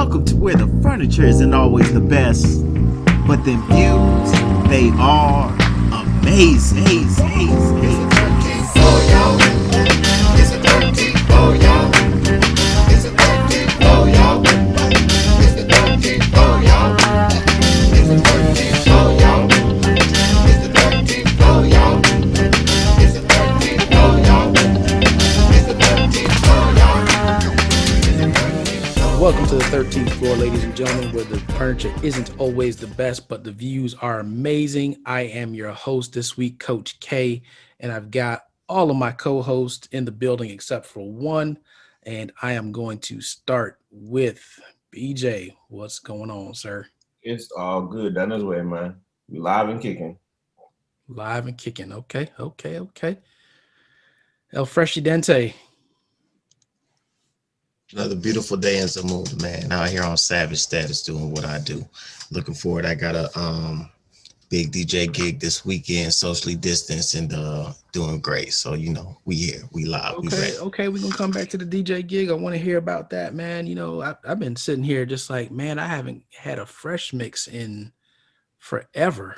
Welcome to where the furniture isn't always the best, but them views, they are amazing. It's a 13 for y'all. It's a 13 for y'all. It's a 13 for y'all. It's a 13 for y'all. It's a 13 for y'all. It's a 13 for y'all. It's a 13 for y'all. It's a 13 for y'all. Welcome to the 13th floor, ladies and gentlemen, where the furniture isn't always the best, but the views are amazing. I am your host this week, Coach K, and I've got all of my co-hosts in the building except for one, and I am going to start with BJ. What's going on, sir? It's all good down this way, man. We live and kicking. Live and kicking. Okay. El Fresidente. Another beautiful day in Zamunda, man. Out here on Savage Status doing what I do. Looking forward. I got a big DJ gig this weekend, socially distanced and doing great. So, we here, we live, we ready. Okay, we're gonna come back to the DJ gig. I want to hear about that, man. I've been sitting here just like, man, I haven't had a fresh mix in forever.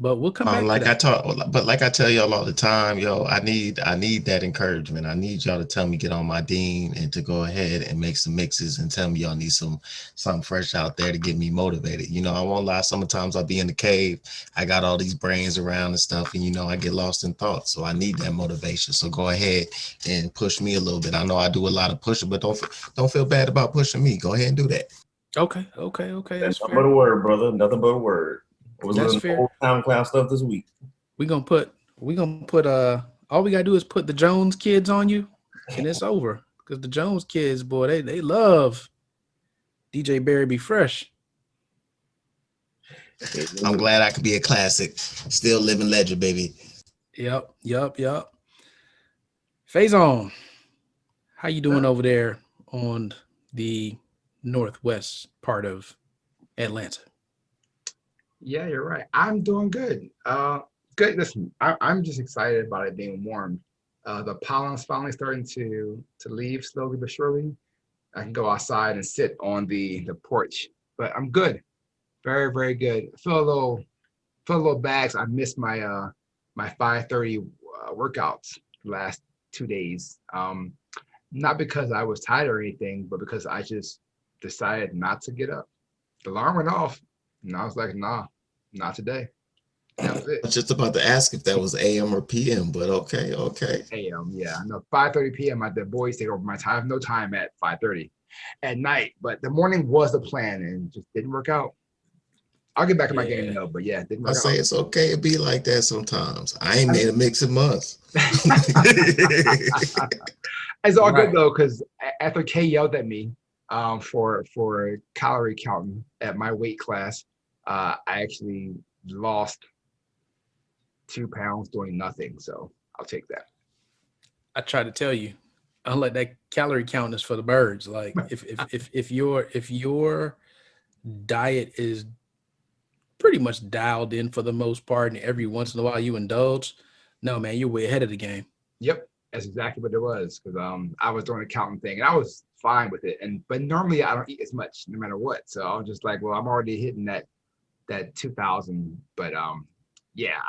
But we'll come back to that. Like I tell y'all all the time, I need that encouragement. I need y'all to tell me get on my dean and to go ahead and make some mixes and tell me y'all need something fresh out there to get me motivated. I won't lie. Sometimes I'll be in the cave. I got all these brains around and stuff, and I get lost in thought. So I need that motivation. So go ahead and push me a little bit. I know I do a lot of pushing, but don't feel bad about pushing me. Go ahead and do that. Okay. That's nothing but a word, brother. Nothing but a word. I was That's listening fair. to old SoundCloud stuff this week. We're gonna put all we gotta do is put the Jones kids on you, and it's over. Because the Jones kids, boy, they love DJ Barry Be Fresh. I'm glad I could be a classic. Still living legend, baby. Yep. Faison, how you doing over there on the northwest part of Atlanta? Yeah, you're right. I'm doing good. Good. Listen, I'm just excited about it being warm. The pollen's finally starting to leave slowly but surely. I can go outside and sit on the porch, but I'm good. Very, very good. Feel a little bags. I missed my 5:30 workouts the last 2 days. Not because I was tired or anything, but because I just decided not to get up. The alarm went off. And I was like, nah, not today. That was I was it. just about to ask if that was AM or PM, but okay. AM, yeah. No, 5:30 p.m. The boys take over my time. I have no time at 5:30 at night. But the morning was the plan and just didn't work out. I'll get back in my game though, but yeah, it didn't I work say it's okay to be like that sometimes. I ain't out. made a mix in months. It's all Right. good though, because after Kay yelled at me for calorie counting at my weight class, I actually lost 2 pounds doing nothing. So I'll take that. I try to tell you, unlike that calorie count is for the birds. Like if your diet is pretty much dialed in for the most part, and every once in a while you indulge, no man, you're way ahead of the game. Yep, that's exactly what it was. Because I was doing a counting thing and I was fine with it. But normally I don't eat as much no matter what. So I was just like, well, I'm already hitting that 2,000. But yeah,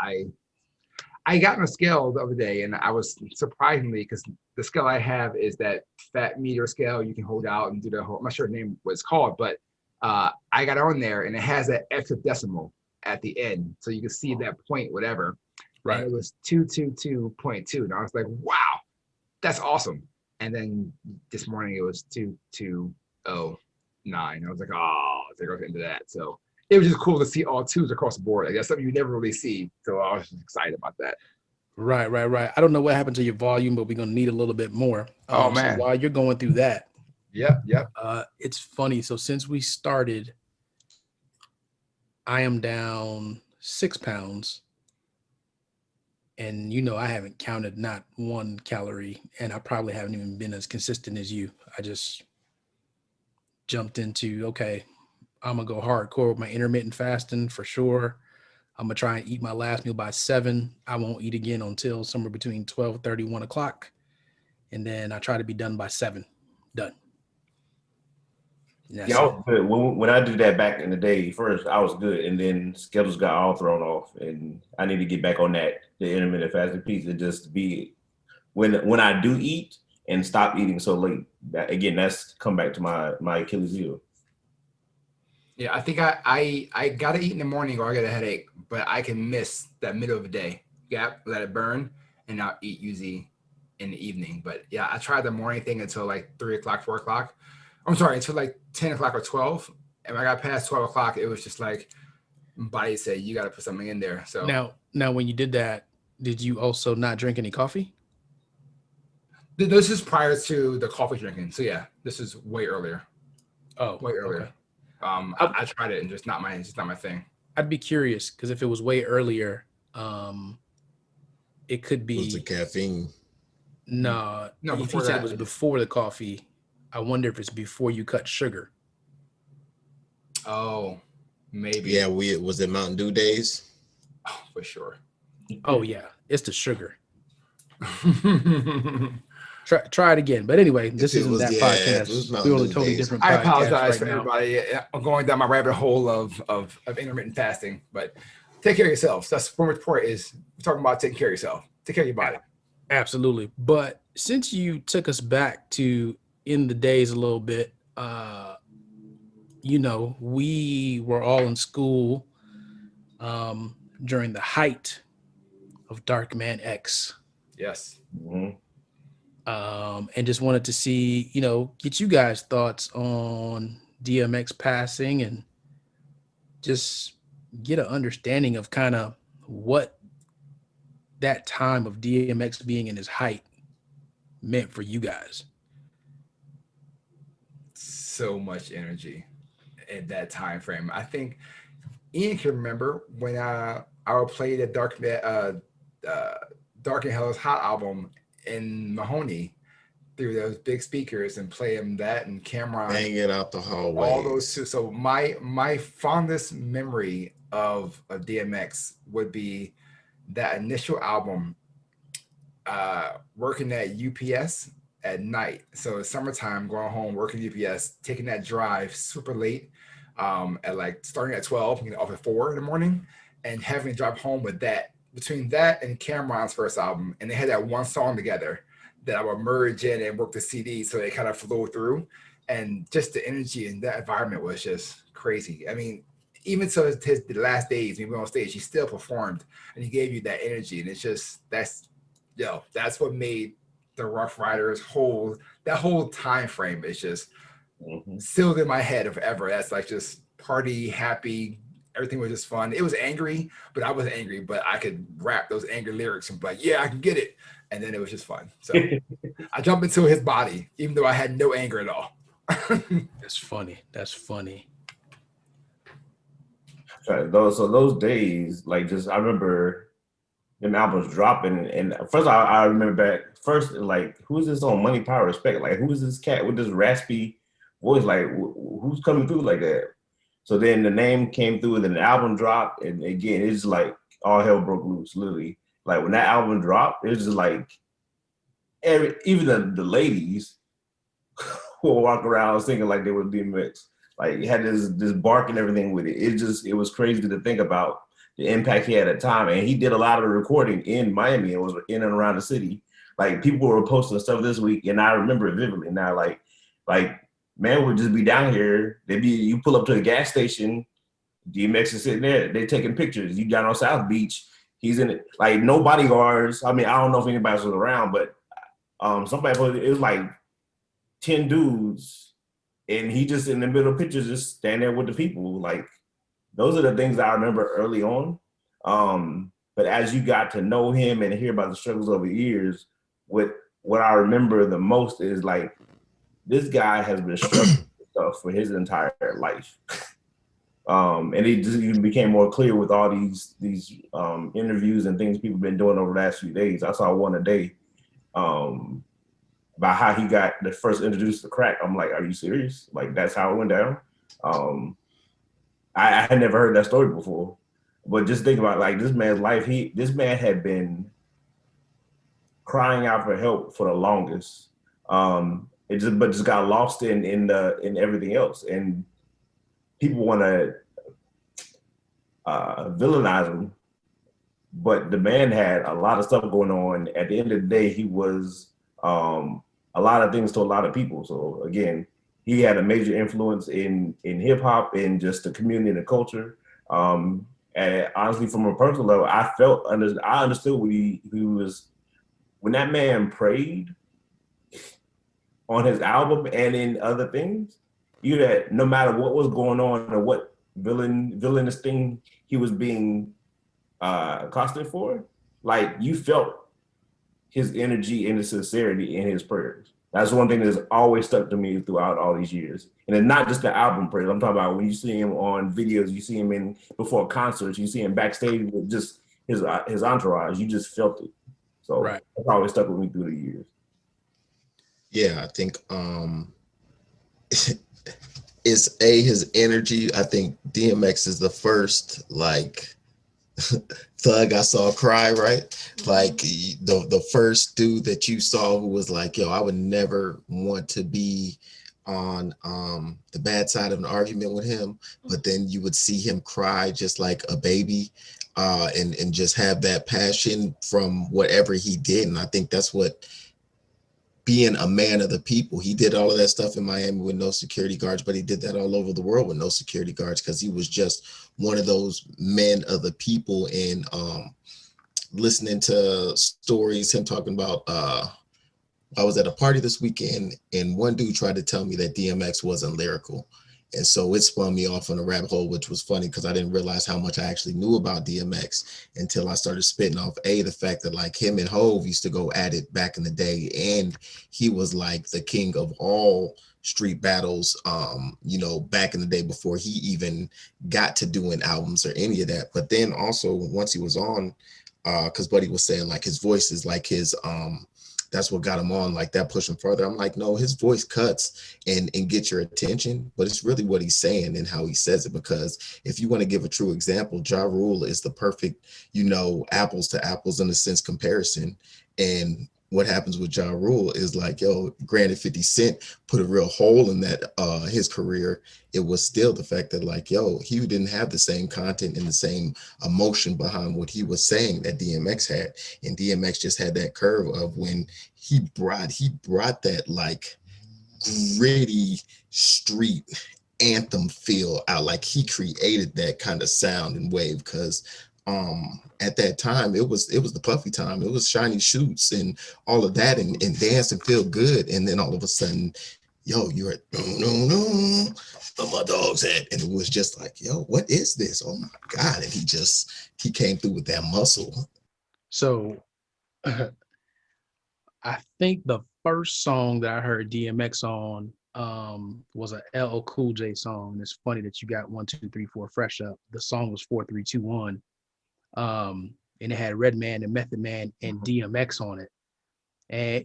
I got on a scale the other day and I was surprisingly, because the scale I have is that fat meter scale you can hold out and do the whole, I'm not sure the name what it's called, but I got on there and it has that extra decimal at the end. So you can see that point, whatever. Right. And it was 222.2. And I was like, wow, that's awesome. And then this morning it was 2209. I was like, oh, there goes into that. So it was just cool to see all twos across the board. Like, that's something you never really see. So I was just excited about that. Right. I don't know what happened to your volume, but we're gonna need a little bit more. Oh So man. while you're going through that, Yep. it's funny. So since we started, I am down 6 pounds, and I haven't counted not one calorie, and I probably haven't even been as consistent as you. I just jumped into, okay, I'm gonna go hardcore with my intermittent fasting for sure. I'm gonna try and eat my last meal by 7. I won't eat again until somewhere between 12:30, 1 o'clock, and then I try to be done by 7. Done. That's Yeah, I it. was good. When I did that back in the day, first I was good, and then schedules got all thrown off, and I need to get back on that the intermittent fasting piece and just be when I do eat and stop eating so late. Again, that's come back to my Achilles heel. Yeah, I think I gotta eat in the morning or I get a headache, but I can miss that middle of the day gap, let it burn, and I'll eat usually in the evening. But yeah, I tried the morning thing until like 3 o'clock, 4 o'clock. I'm sorry, until like 10 o'clock or 12. And when I got past 12 o'clock, it was just like my body said you gotta put something in there. So Now, when you did that, did you also not drink any coffee? this is prior to the coffee drinking. So yeah, this is way earlier. Oh, Way earlier. okay. I tried it and just not my thing. I'd be curious because if it was way earlier, it could Was the be caffeine? no. No, If you before said it that, was before the coffee, I wonder if it's before you cut sugar. oh, maybe. Yeah, was it Mountain Dew days? Oh, for sure. Oh yeah, it's the sugar. Try it again. But anyway, this It isn't was, that yeah, it was podcast. Mountain We're on a Dew totally days. different I podcast apologize right for now. everybody. I'm going down my rabbit hole of intermittent fasting, but take care of yourselves. That's one report is we're talking about taking care of yourself. Take care of your body. Absolutely. But since you took us back to in the days a little bit, we were all in school during the height of Dark Man X. Yes. Mhm. And just wanted to see, get you guys' thoughts on DMX passing and just get an understanding of kind of what that time of DMX being in his height meant for you guys. So much energy in that time frame. I think Ian can remember when I would play the Dark and Hell's Hot album in Mahoney through those big speakers and play him that and Cameron, Banging out the hallways. all those two. So my fondest memory of DMX would be that initial album, working at UPS at night. So it's summertime, going home, working UPS, taking that drive super late, at like starting at 12, getting off at 4 in the morning, and having to drive home with that. Between that and Cameron's first album, and they had that one song together that I would merge in and work the CD so they kind of flow through. And just the energy in that environment was just crazy. I mean, even to the last days when we went on stage, he still performed and he gave you that energy. And it's just that's what made the Rough Riders that whole time frame is just sealed in my head forever. That's like just party, happy. Everything was just fun. It was angry, but I wasn't angry, but I could rap those angry lyrics and be like, yeah, I can get it. And then it was just fun. So I jumped into his body, even though I had no anger at all. That's funny. Those days, like just I remember them albums dropping, and first I remember back first like who's this on Money Power Respect? Like who is this cat with this raspy voice? Like who's coming through like that? So then the name came through, and then the album dropped, and again it's like all hell broke loose. Literally, like when that album dropped, it was just like even the ladies who would walk around singing like they were DMX. Like it had this bark and everything with it. It was crazy to think about the impact he had at the time. And he did a lot of the recording in Miami. It was in and around the city. Like people were posting stuff this week, and I remember it vividly. Now, like man would just be down here. You pull up to the gas station, DMX is sitting there. They're taking pictures. You down on South Beach. He's in it. Like no bodyguards. I mean, I don't know if anybody was around, but somebody it was like 10 dudes, and he just in the middle of pictures, just standing there with the people. Like those are the things that I remember early on. But as you got to know him and hear about the struggles over years, what I remember the most is like this guy has been struggling with stuff for his entire life. And it just even became more clear with all these interviews and things people have been doing over the last few days. I saw one a day about how he got the first introduced to crack. I'm like, are you serious? Like that's how it went down. I had never heard that story before, but just think about like this man's life. This man had been crying out for help for the longest. just got lost in everything else, and people want to villainize him. But the man had a lot of stuff going on. At the end of the day, he was a lot of things to a lot of people. So again, he had a major influence in hip hop and just the community and the culture. And honestly, from a personal level, I understood what he was when that man prayed on his album and in other things. You that no matter what was going on or what villainous thing he was being accosted for, like you felt his energy and his sincerity in his prayers. That's one thing that's always stuck to me throughout all these years. And it's not just the album prayers. I'm talking about when you see him on videos, you see him in before concerts, you see him backstage with just his entourage. You just felt it. So Right. That's always stuck with me through the years. Yeah, I think it's his energy. I think DMX is the first like thug I saw cry, right? Like the first dude that you saw who was like, yo, I would never want to be on the bad side of an argument with him, but then you would see him cry just like a baby, and just have that passion from whatever he did. And I think that's what being a man of the people. He did all of that stuff in Miami with no security guards, but he did that all over the world with no security guards because he was just one of those men of the people. And listening to stories, him talking about, I was at a party this weekend and one dude tried to tell me that DMX wasn't lyrical. And so it spun me off on a rabbit hole, which was funny because I didn't realize how much I actually knew about DMX until I started spitting off the fact that like him and Hove used to go at it back in the day. And he was like the king of all street battles, back in the day before he even got to doing albums or any of that. But then also once he was on, because Buddy was saying like his voice is like his, that's what got him on, like that push him further. I'm like, no, his voice cuts and get your attention, but it's really what he's saying and how he says it. Because if you want to give a true example, Ja Rule is the perfect, apples to apples in a sense comparison. And what happens with Ja Rule is like, yo, granted 50 Cent put a real hole in that his career. It was still the fact that like, yo, he didn't have the same content and the same emotion behind what he was saying that DMX had. And DMX just had that curve of when he brought that like gritty street anthem feel out. Like he created that kind of sound and wave because at that time it was the puffy time. It was shiny shoots and all of that and dance and feel good. And then all of a sudden, yo, you're at no my dog's head. And it was just like, yo, what is this? Oh my God. And he came through with that muscle. So I think the first song that I heard DMX on was a LL Cool J song. It's funny that you got 1, 2, 3, 4 Fresh Up. The song was 4, 3, 2, 1. And it had Redman and Method Man and DMX on it. And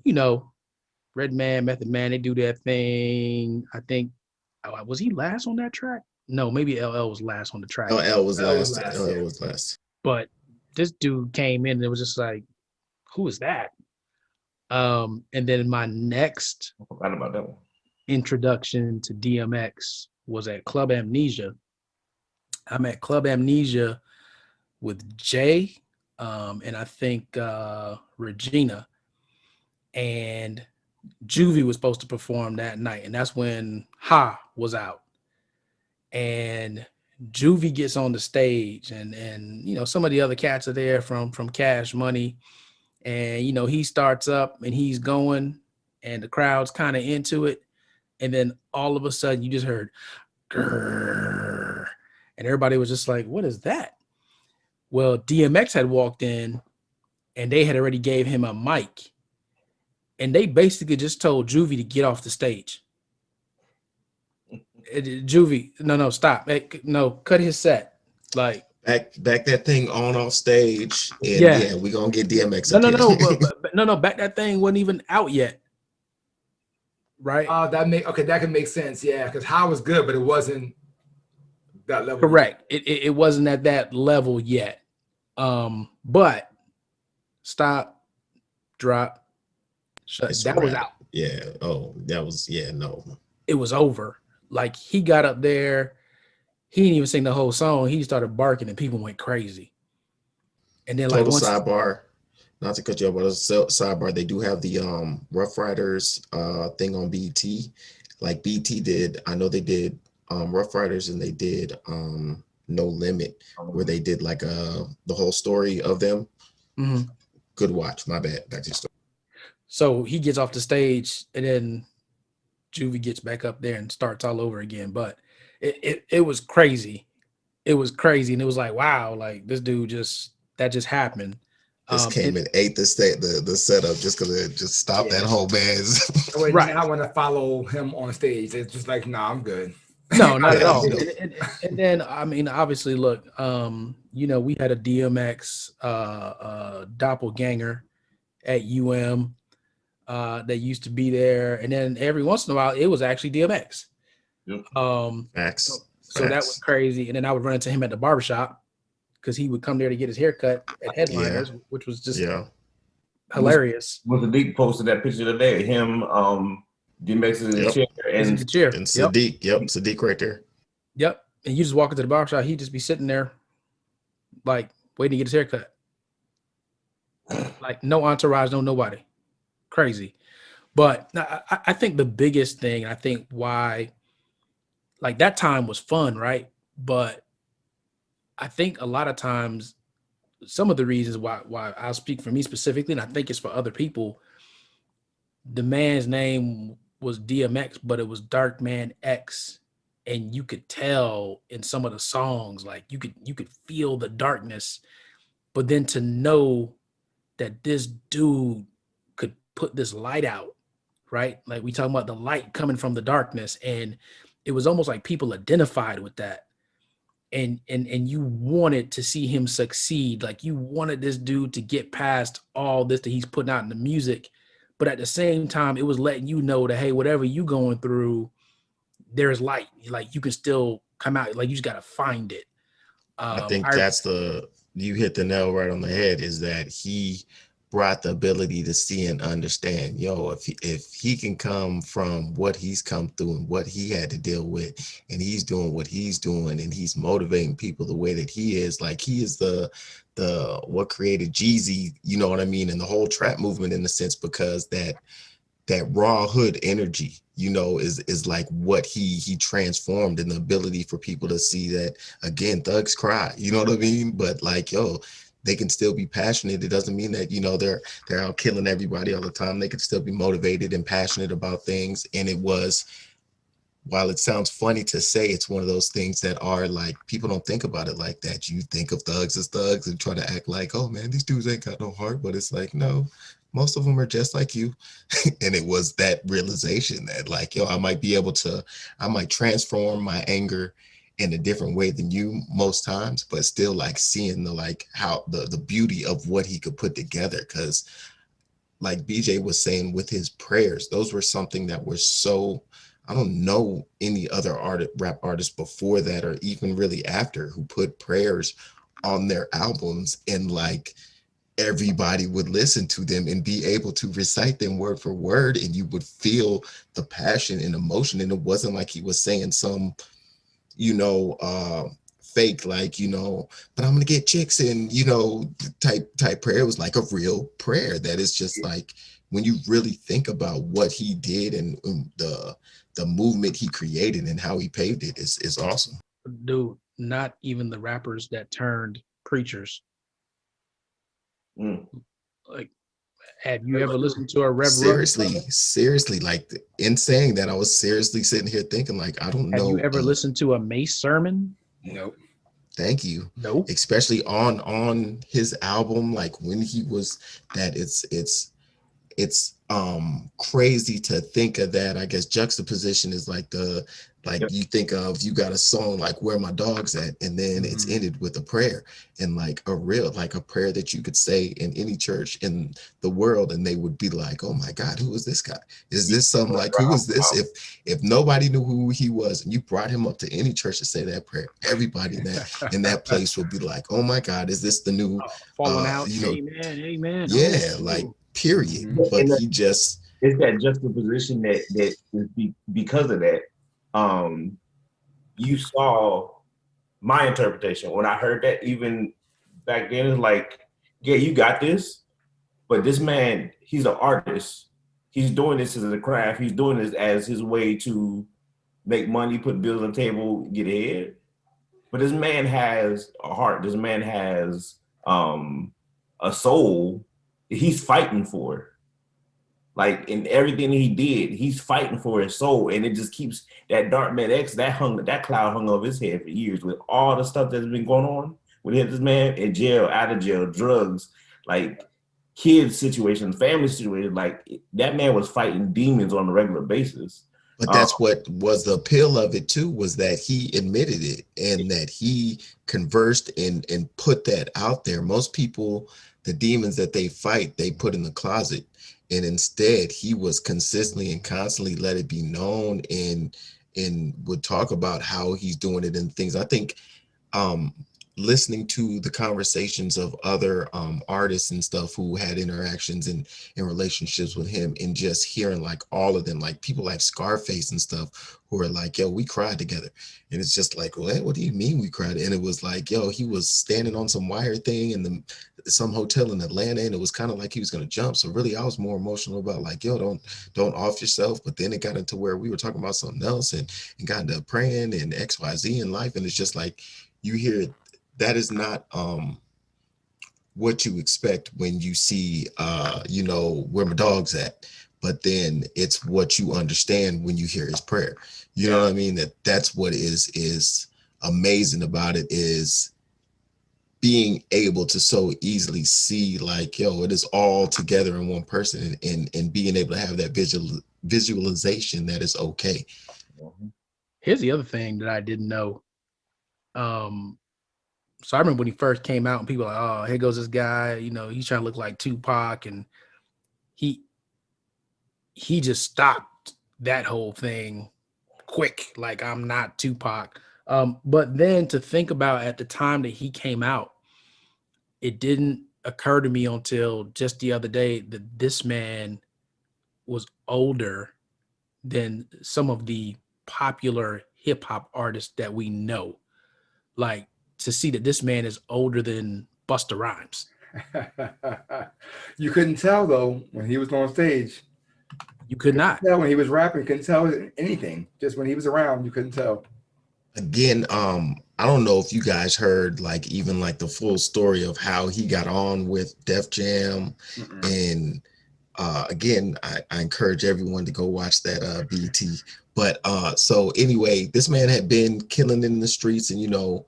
Redman, Method Man, they do that thing. I think was he last on that track? No, maybe LL was last on the track. LL was last. LL LL was last. But this dude came in and it was just like, who is that? And then my next I forgot about that one. introduction to DMX was at Club Amnesia. I'm at Club Amnesia with Jay, and I think Regina, and Juvie was supposed to perform that night, and that's when Ha was out. And Juvie gets on the stage, and some of the other cats are there from Cash Money, and he starts up and he's going, and the crowd's kind of into it, and then all of a sudden you just heard, grrr, and everybody was just like, "What is that?" Well, DMX had walked in, and they had already gave him a mic, and they basically just told Juvie to get off the stage. Juvie, no, stop. Hey, no, cut his set. Like Back that thing on off stage, and yeah, we're gonna get DMX up here. No, back that thing wasn't even out yet. Right? That can make sense, yeah, because How was good, but it wasn't that level. Correct. It wasn't at that level yet. But stop, drop, shut. That was out. Yeah. Oh, that was no. It was over. Like he got up there, he didn't even sing the whole song. He started barking and people went crazy. And then like Total once sidebar. Not to cut you off, but a sidebar. They do have the Rough Riders thing on BT. Like BT did. I know they did Rough Riders, and they did No Limit, where they did like the whole story of them. Mhm. Good watch. My bad. Back to the story. So he gets off the stage and then Juvie gets back up there and starts all over again. But it was crazy. It was crazy. And it was like, wow, like this dude that just happened. Just came and ate the the setup just because it just stopped that Yeah. whole man's. I would Right. not want to follow him on stage. It's just like, nah, I'm good. No, not at Yeah, all. no. And then I mean, obviously, look, we had a DMX doppelganger at UM that used to be there, and then every once in a while, it was actually DMX. Yep. So, Facts. so that was Facts. crazy. And then I would run into him at the barbershop because he would come there to get his haircut at Headliners, which was just Yeah. hilarious. Was the Deep posted that picture today? Him, DMX in his Yep. chair, He's in and the chair. And Yep. Sadiq. Yep. Sadiq right there. Yep. And you just walk into the barbershop, he'd just be sitting there, like waiting to get his haircut. Like no entourage, no nobody. Crazy. But I think the biggest thing, I think why, like that time was fun, right? But I think a lot of times, some of the reasons why I'll speak for me specifically, and I think it's for other people, the man's name was DMX, but it was Dark Man X. And you could tell in some of the songs, like you could feel the darkness, but then to know that this dude could put this light out, right? Like we talking about the light coming from the darkness, and it was almost like people identified with that, and you wanted to see him succeed. Like you wanted this dude to get past all this that he's putting out in the music, but at the same time, it was letting you know that hey, whatever you going through, there's light. Like you can still come out. Like you just gotta find it. I think I that's you hit the nail right on the head, is that he brought the ability to see and understand. Yo, if he can come from what he's come through and what he had to deal with, and he's doing what he's doing, and he's motivating people the way that he is, like he is the what created Jeezy, you know what I mean, and the whole trap movement in a sense, because that raw hood energy, is like what he transformed, and the ability for people to see that, again, thugs cry, you know what I mean, but like, yo, they can still be passionate. It doesn't mean that they're out killing everybody all the time. They can still be motivated and passionate about things. And it was, while it sounds funny to say, it's one of those things that are like, people don't think about it like that. You think of thugs as thugs and try to act like, oh man, these dudes ain't got no heart, but it's like, no, most of them are just like you. And it was that realization that like, yo, I might transform my anger in a different way than you most times, but still like seeing how the beauty of what he could put together. Because like BJ was saying with his prayers, those were something that were so, I don't know any other rap artist before that, or even really after, who put prayers on their albums, and like everybody would listen to them and be able to recite them word for word, and you would feel the passion and emotion. And it wasn't like he was saying some, fake, like, but I'm gonna get chicks and type prayer. It was like a real prayer that is just like, when you really think about what he did, and the movement he created and how he paved it, is awesome. dude, not even the rappers that turned preachers. Mm. Like, have you ever listened to a Rev Run? Seriously, like, in saying that, I was seriously sitting here thinking, like, I don't Have you know. ever listened to a Mace sermon? Nope. Thank you. Nope. Especially on his album, like when he was that, it's crazy to think of that. I guess juxtaposition is like Yep. you think of, you got a song like Where My Dog's At, and then it's ended with a prayer, and like a prayer that you could say in any church in the world, and they would be like, oh my God, who is this guy? Is this some, like, who is this? If nobody knew who he was and you brought him up to any church to say that prayer, everybody in that place would be like, oh my God, is this the new Falling out. Amen. Amen. yeah, like, period. But he just it's that juxtaposition that is because of that. Um, you saw my interpretation when I heard that even back then. It's like, yeah, you got this, but this man, he's an artist. He's doing this as a craft. He's doing this as his way to make money, put bills on the table, get ahead. But this man has a heart. This man has a soul. He's fighting for. Like in everything he did, he's fighting for his soul, and it just keeps that dark man X that cloud hung over his head for years with all the stuff that's been going on with him. This man in jail, out of jail, drugs, like kids situations, family situations. Like that man was fighting demons on a regular basis. But that's what was the appeal of it too, was that he admitted it and that he conversed and put that out there. Most people, the demons that they fight, they put in the closet. And instead he was consistently and constantly let it be known and would talk about how he's doing it and things. I think listening to the conversations of other artists and stuff who had interactions and relationships with him, and just hearing like all of them, like people like Scarface and stuff, who are like, yo, we cried together. And it's just like, what do you mean we cried? And it was like, yo, he was standing on some wire thing in some hotel in Atlanta, and it was kind of like he was gonna jump. So really I was more emotional about like, yo, don't off yourself. But then it got into where we were talking about something else and got into praying and XYZ in life. And it's just like, you hear that is not what you expect when you see where my dog's at, but then it's what you understand when you hear his prayer. You know what I mean? That's what is amazing about it, is being able to so easily see like, yo, it is all together in one person, and being able to have that visualization that is okay. Here's the other thing that I didn't know. So I remember when he first came out and people were like, oh, here goes this guy, he's trying to look like Tupac. And he just stopped that whole thing quick. Like, I'm not Tupac. But then to think about at the time that he came out, it didn't occur to me until just the other day that this man was older than some of the popular hip hop artists that we know. Like, to see that this man is older than Busta Rhymes. You couldn't tell though when he was on stage. You could not tell when he was rapping. You couldn't tell anything. Just when he was around, you couldn't tell. Again, I don't know if you guys heard like even like the full story of how he got on with Def Jam. And again, I encourage everyone to go watch that BT. But so anyway, this man had been killing in the streets, and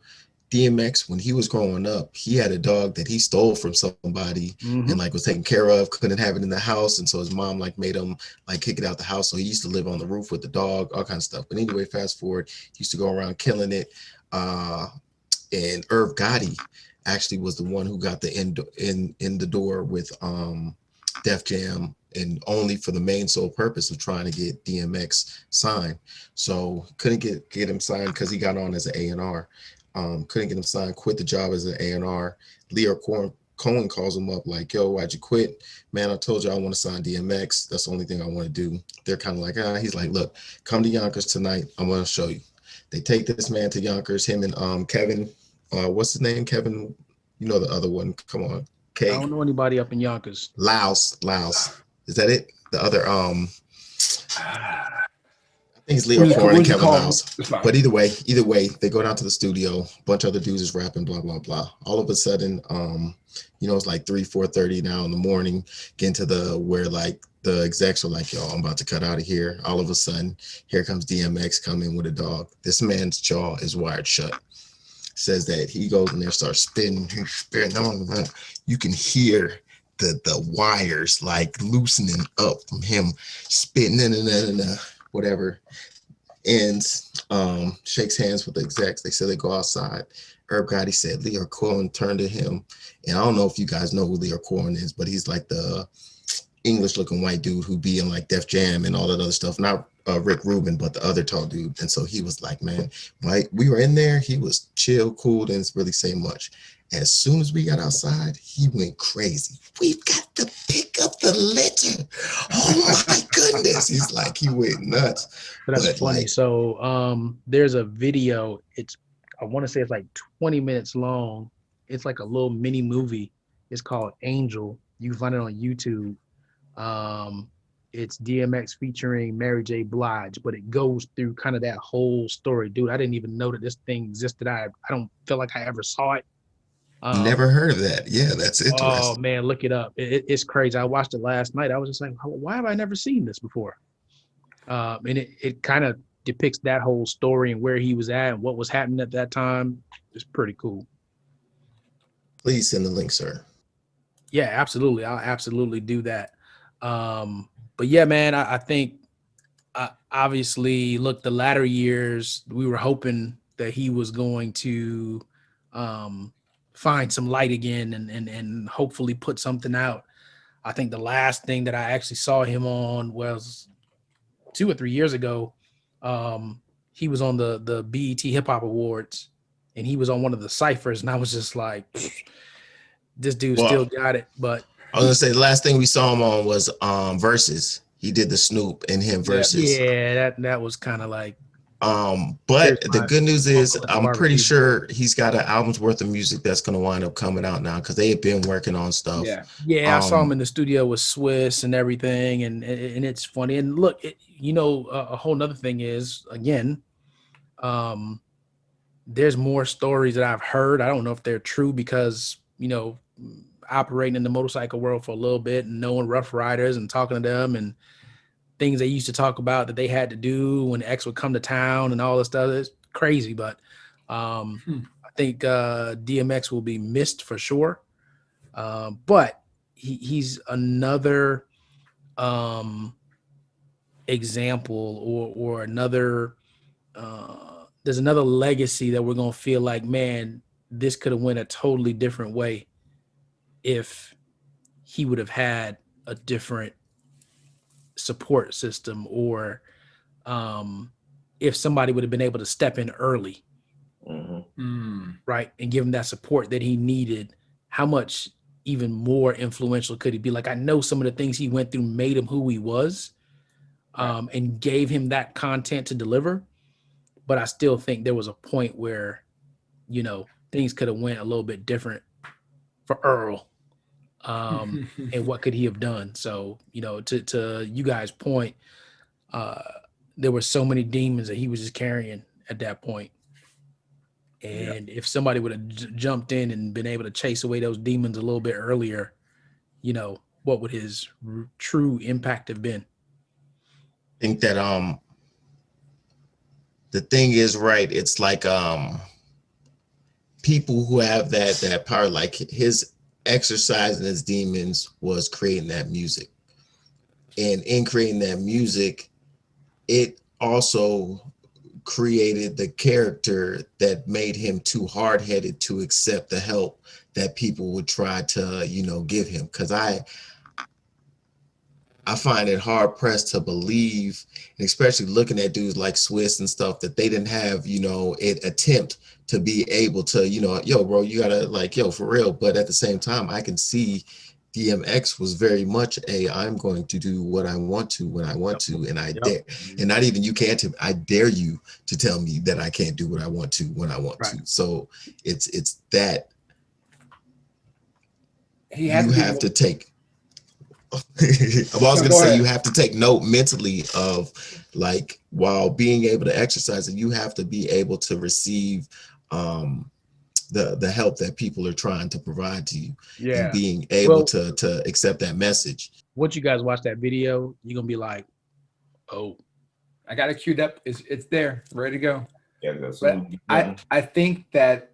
DMX, when he was growing up, he had a dog that he stole from somebody and like was taken care of, couldn't have it in the house. And so his mom like made him like kick it out the house. So he used to live on the roof with the dog, all kinds of stuff. But anyway, fast forward, he used to go around killing it. And Irv Gotti actually was the one who got the in the door with Def Jam, and only for the main sole purpose of trying to get DMX signed. So couldn't get him signed because he got on as an A&R. Couldn't get him signed, quit the job as an A&R. Leo Cohen calls him up like, yo, why'd you quit? Man, I told you I want to sign DMX. That's the only thing I want to do. They're kind of like, he's like, look, come to Yonkers tonight. I'm going to show you. They take this man to Yonkers, him and Kevin, what's his name? Kevin, the other one. Come on. I don't know anybody up in Yonkers. Laos. Is that it? The other, I think it's Leo Cohen and Kevin House. But either way, they go down to the studio. A bunch of other dudes is rapping, blah, blah, blah. All of a sudden, it's like 3-4:30 now in the morning, getting to where like the execs are like, yo, I'm about to cut out of here. All of a sudden, here comes DMX coming with a dog. This man's jaw is wired shut. Says that he goes in there, starts spitting. He's spitting. You can hear the wires like loosening up from him spitting whatever, and shakes hands with the execs. They said they go outside. Herb Gotti said Leo Cohen turned to him, and I don't know if you guys know who Leo Cohen is, but he's like the English looking white dude who be in like Def Jam and all that other stuff. Not Rick Rubin, but the other tall dude. And so he was like, man, like we were in there, he was chill, cool, didn't really say much. As soon as we got outside, he went crazy. We've got to pick up the litter. Oh my goodness. He's like, he went nuts. But that's But funny. like, So there's a video. I want to say it's like 20 minutes long. It's like a little mini movie. It's called Angel. You can find it on YouTube. It's DMX featuring Mary J. Blige, but it goes through kind of that whole story. Dude, I didn't even know that this thing existed. I don't feel like I ever saw it. never heard of that. Yeah, that's Oh interesting. man, look it up. It's crazy. I watched it last night. I was just like, why have I never seen this before? And it kind of depicts that whole story and where he was at and what was happening at that time. It's pretty cool. Please send the link, sir. Yeah, absolutely. I'll absolutely do that. But yeah, man, I think obviously, look, the latter years, we were hoping that he was going to find some light again and hopefully put something out. I think the last thing that I actually saw him on was 2 or 3 years ago. He was on the BET Hip Hop Awards, and he was on one of the ciphers, and I was just like, this dude Well, still got it. But I was gonna say the last thing we saw him on was Versus. He did the Snoop and him Versus. yeah, that was kind of like, But here's the my good news is uncle at the I'm pretty barbecue. sure he's got an album's worth of music that's gonna wind up coming out now because they have been working on stuff. Yeah. Yeah, I saw him in the studio with Swiss and everything, and it's funny. And look, a whole nother thing is, again, there's more stories that I've heard. I don't know if they're true because, operating in the motorcycle world for a little bit and knowing Rough Riders and talking to them and things they used to talk about that they had to do when X would come to town and all this stuff. It's crazy, but I think DMX will be missed for sure. But he's another example or another there's another legacy that we're gonna feel like, man, this could have went a totally different way if he would have had a different support system, or if somebody would have been able to step in early, right, and give him that support that he needed. How much even more influential could he be? Like, I know some of the things he went through made him who he was, and gave him that content to deliver. But I still think there was a point where, things could have went a little bit different for Earl. And what could he have done? So, to you guys' point, there were so many demons that he was just carrying at that point. And if somebody would have jumped in and been able to chase away those demons a little bit earlier, what would his true impact have been? I think that the thing is, right, it's like people who have that power, like his exercising his demons was creating that music. And in creating that music, it also created the character that made him too hard-headed to accept the help that people would try to, give him. Because I find it hard pressed to believe, and especially looking at dudes like Swiss and stuff, that they didn't have, an attempt to be able to, yo, bro, you gotta for real. But at the same time, I can see DMX was very much I'm going to do what I want to when I want to, and I dare, and not even you can't. I dare you to tell me that I can't do what I want to when I want to. So it's that He had you have to take. I was going to say, you have to take note mentally of, like, while being able to exercise it, you have to be able to receive the help that people are trying to provide to you, and being able to accept that message. Once you guys watch that video, you're gonna be like, oh, I got it queued up. It's there, ready to go. Yeah, But I think that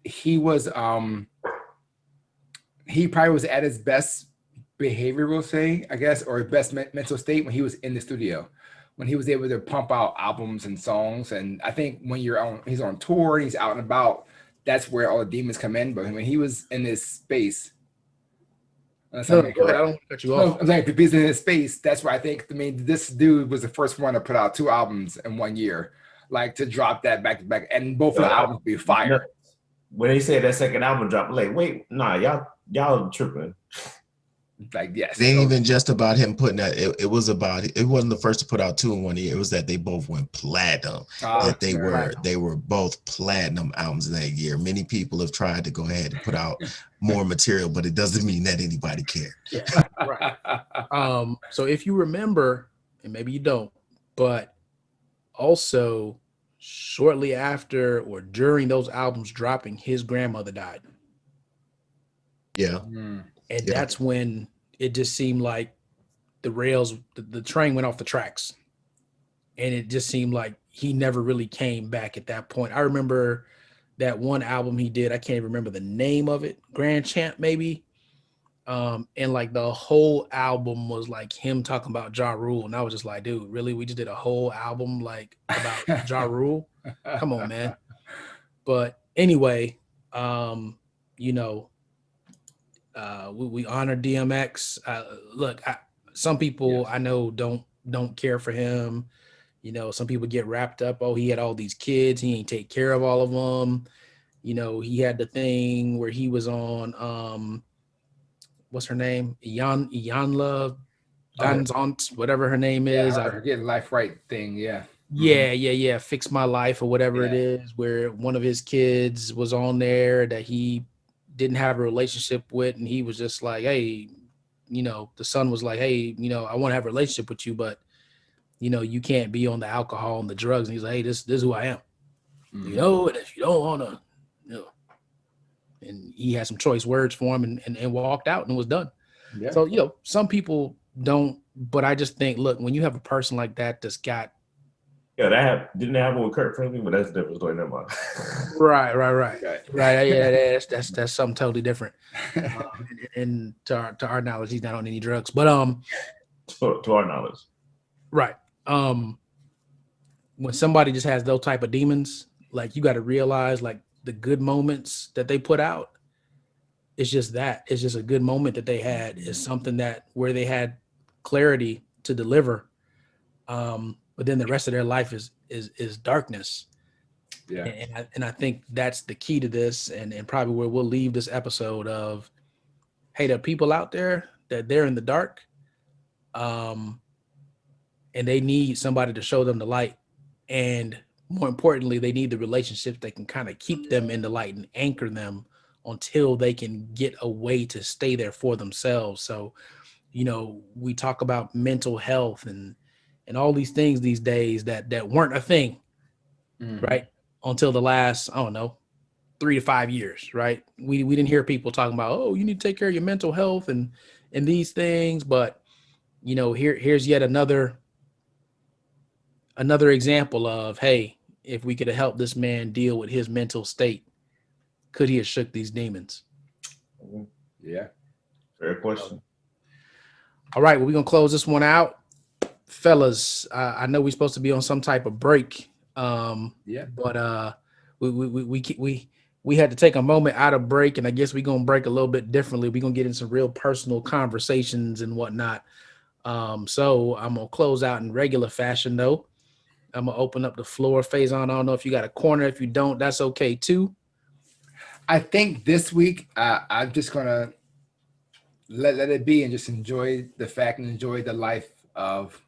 he was he probably was at his best behavior, we'll say, I guess, or best mental state when he was in the studio, when he was able to pump out albums and songs. And I think when he's on tour, he's out and about, that's where all the demons come in. But when he was in this space, Unless No, I'm no, go ahead. I don't want to cut you off. I'm saying if he's in his space, that's where I think. I mean, this dude was the first one to put out 2 albums in 1 year, like to drop that back to back, and both of the albums be fire. When they said that second album drop, I'm like, wait, nah, y'all tripping. Like, yes, It ain't so- even just about him putting that. It was about, it wasn't the first to put out 2 in 1 year. It was that they both went platinum. That they were both platinum albums in that year. Many people have tried to go ahead and put out more material, but it doesn't mean that anybody cared. Yeah, right. So if you remember, and maybe you don't, but also shortly after or during those albums dropping, his grandmother died. Yeah. And Yeah. that's when it just seemed like the train went off the tracks. And it just seemed like he never really came back at that point. I remember that one album he did, I can't even remember the name of it, Grand Champ maybe. And like the whole album was like him talking about Ja Rule. And I was just like, dude, really? We just did a whole album like about Ja Rule? Come on, man. But anyway, you know, we honor DMX. Look, some people I know don't care for him. You know, some people get wrapped up. Oh, he had all these kids. He ain't take care of all of them. You know, he had the thing where he was on, what's her name? Iyanla Van's aunt, whatever her name is. Her Getting Life Right thing. Yeah. Yeah. Fix My Life or whatever it is, where one of his kids was on there that he didn't have a relationship with. And he was just like, hey, you know, the son was like, hey, you know, I want to have a relationship with you, but you know, you can't be on the alcohol and the drugs. And he's like, hey, this is who I am. You know, and if you don't want to, you know. And he had some choice words for him and walked out and was done. Yeah. So, you know, some people don't, but I just think, look, when you have a person like that that's got. Yeah, didn't happen with Kurt Franklin, but that's a different story. Never mind. Right. Yeah, that's something totally different. And to our knowledge, he's not on any drugs, but to our knowledge. Right. When somebody just has those type of demons, like you got to realize like the good moments that they put out, it's just a good moment that they had is something that where they had clarity to deliver. But then the rest of their life is darkness. Yeah. And I think that's the key to this and probably where we'll leave this episode of, hey, there are people out there that they're in the dark. And they need somebody to show them the light. And more importantly, they need the relationships that can kind of keep them in the light and anchor them until they can get a way to stay there for themselves. So, you know, we talk about mental health and all these things these days that weren't a thing, right? Until the last, I don't know, 3 to 5 years, right? We didn't hear people talking about, oh, you need to take care of your mental health and these things. But, you know, here's yet another example of, hey, if we could have helped this man deal with his mental state, could he have shook these demons? Yeah. Fair question. All right, well, we're going to close this one out. Fellas, I know we're supposed to be on some type of break. But we had to take a moment out of break, and I guess we're going to break a little bit differently. We're going to get in some real personal conversations and whatnot. So I'm going to close out in regular fashion, though. I'm going to open up the floor. Faison, I don't know if you got a corner. If you don't, that's okay, too. I think this week I'm just going to let it be and just enjoy the fact and enjoy the life of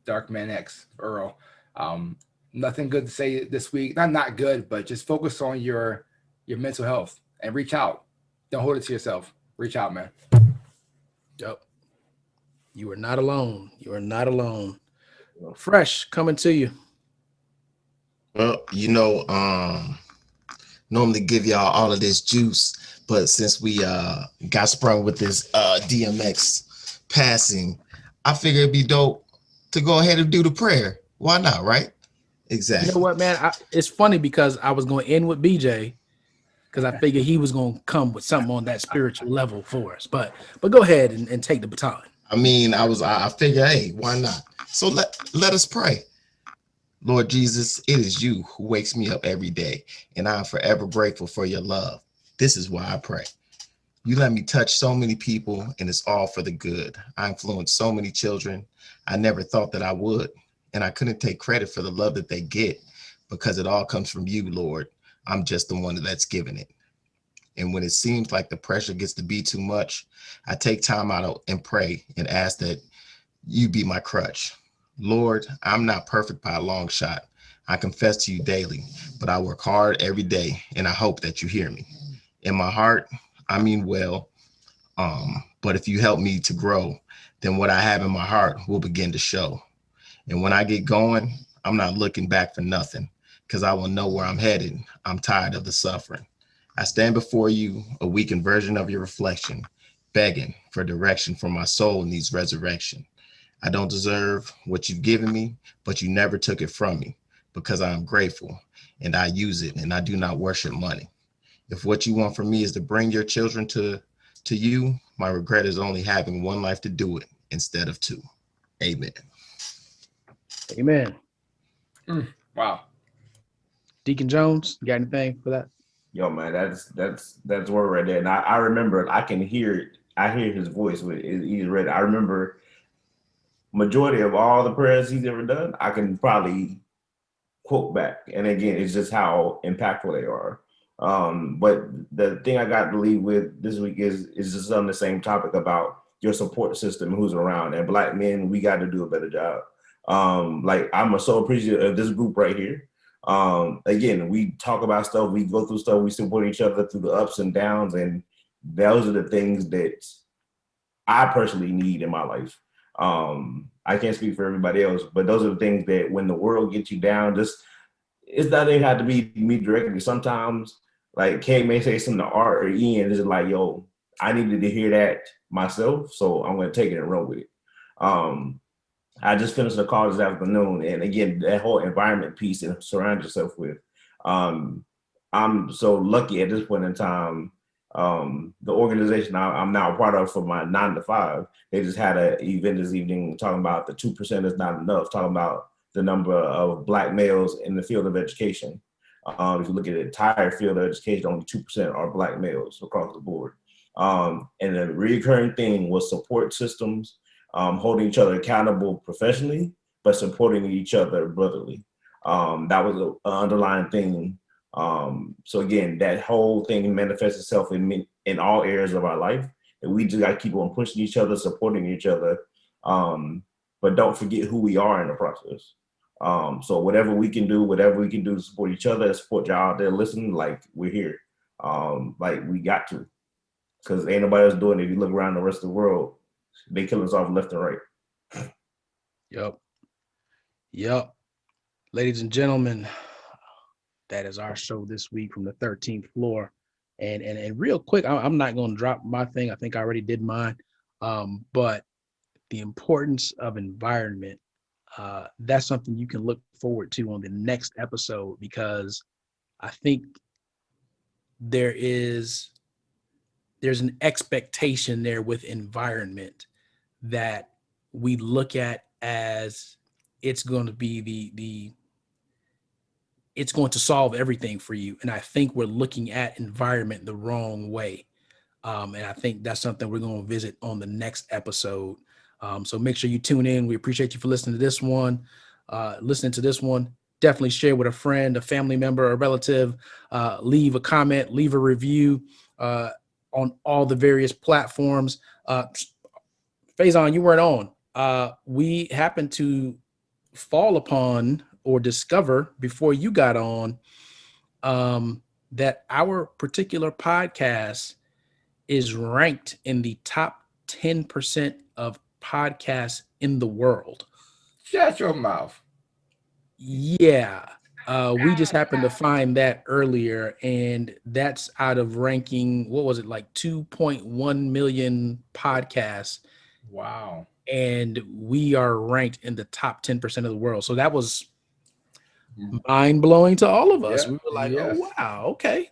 Darkman X, Earl. Nothing good to say this week. Not good, but just focus on your mental health and reach out. Don't hold it to yourself. Reach out, man. Yep. You are not alone. You are not alone. Fresh coming to you. Well, you know, normally give y'all all of this juice, but since we got sprung with this DMX passing, I figure it'd be dope to go ahead and do the prayer. Why not, right? Exactly. You know what, man? It's funny because I was going to end with BJ because I figured he was going to come with something on that spiritual level for us. But go ahead and take the baton. I mean, I figure, hey, why not? So let us pray. Lord Jesus, it is you who wakes me up every day, and I'm forever grateful for your love. This is why I pray. You let me touch so many people, and it's all for the good. I influenced so many children. I never thought that I would, and I couldn't take credit for the love that they get because it all comes from you, Lord. I'm just the one that's giving it. And when it seems like the pressure gets to be too much, I take time out and pray and ask that you be my crutch. Lord, I'm not perfect by a long shot. I confess to you daily, but I work hard every day, and I hope that you hear me. In my heart, I mean well, but if you help me to grow, then what I have in my heart will begin to show. And when I get going, I'm not looking back for nothing because I will know where I'm headed. I'm tired of the suffering. I stand before you, a weakened version of your reflection, begging for direction, for my soul needs resurrection. I don't deserve what you've given me, but you never took it from me because I am grateful and I use it and I do not worship money. If what you want from me is to bring your children to you, my regret is only having one life to do it instead of two. Amen. Amen. Wow. Deacon Jones, you got anything for that? Yo, man, that's word right there. And I remember, I can hear it. I hear his voice when he's read. I remember majority of all the prayers he's ever done. I can probably quote back, and again, it's just how impactful they are. But the thing I got to leave with this week is just on the same topic about your support system, who's around, and Black men, we got to do a better job. Like I'm so appreciative of this group right here. Again, we talk about stuff, we go through stuff, we support each other through the ups and downs, and those are the things that I personally need in my life. I can't speak for everybody else, but those are the things that when the world gets you down, just it's not even have to be me directly. Sometimes, like Kay may say something to Art or Ian, it's just like, yo, I needed to hear that myself, so I'm gonna take it and run with it. I just finished a call this afternoon, and again, that whole environment piece and surround yourself with. I'm so lucky at this point in time. The organization I'm now a part of for my 9 to 5, they just had an event this evening talking about the 2% is not enough, talking about the number of Black males in the field of education. If you look at the entire field of education, only 2% are Black males across the board. And the recurring thing was support systems, holding each other accountable professionally, but supporting each other brotherly. That was an underlying thing. So again, that whole thing manifests itself in all areas of our life, and we just got to keep on pushing each other, supporting each other, but don't forget who we are in the process. So whatever we can do to support each other, support y'all out there listening, like we're here, like we got to, because ain't nobody else doing it. If you look around the rest of the world, they kill us off left and right. Yep. Ladies and gentlemen, that is our show this week from the 13th floor. And real quick, I'm not going to drop my thing. I think I already did mine. But the importance of environment, that's something you can look forward to on the next episode, because I think there's an expectation there with environment that we look at as it's going to be it's going to solve everything for you. And I think we're looking at environment the wrong way. And I think that's something we're going to visit on the next episode. So make sure you tune in. We appreciate you for listening to this one. Definitely share with a friend, a family member, a relative. Leave a comment, leave a review on all the various platforms. Faison, you weren't on. We happened to fall upon or discover before you got on that our particular podcast is ranked in the top 10% of podcasts in the world. Shut your mouth. Yeah. We just happened to find that earlier, and that's out of ranking, what was it, like 2.1 million podcasts. Wow. And we are ranked in the top 10% of the world. So that was mind-blowing to all of us. Yeah, We were like, yes. oh, wow, okay.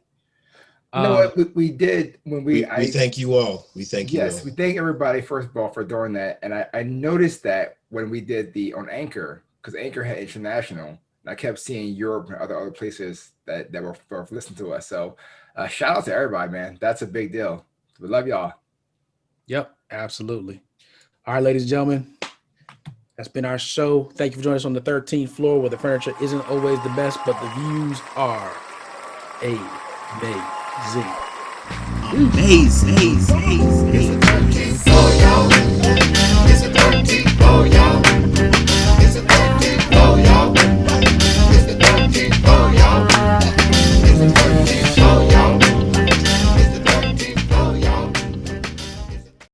You know what we did when We thank you all. We thank you all. Yes, we thank everybody first of all for doing that. And I noticed that when we did on Anchor, because Anchor had international, and I kept seeing Europe and other places that were listening to us. So shout out to everybody, man. That's a big deal. So we love y'all. Yep, absolutely. All right, ladies and gentlemen, that's been our show. Thank you for joining us on the 13th floor, where the furniture isn't always the best, but the views are amazing. Amazing. It's the 13th floor, y'all. It's the 13th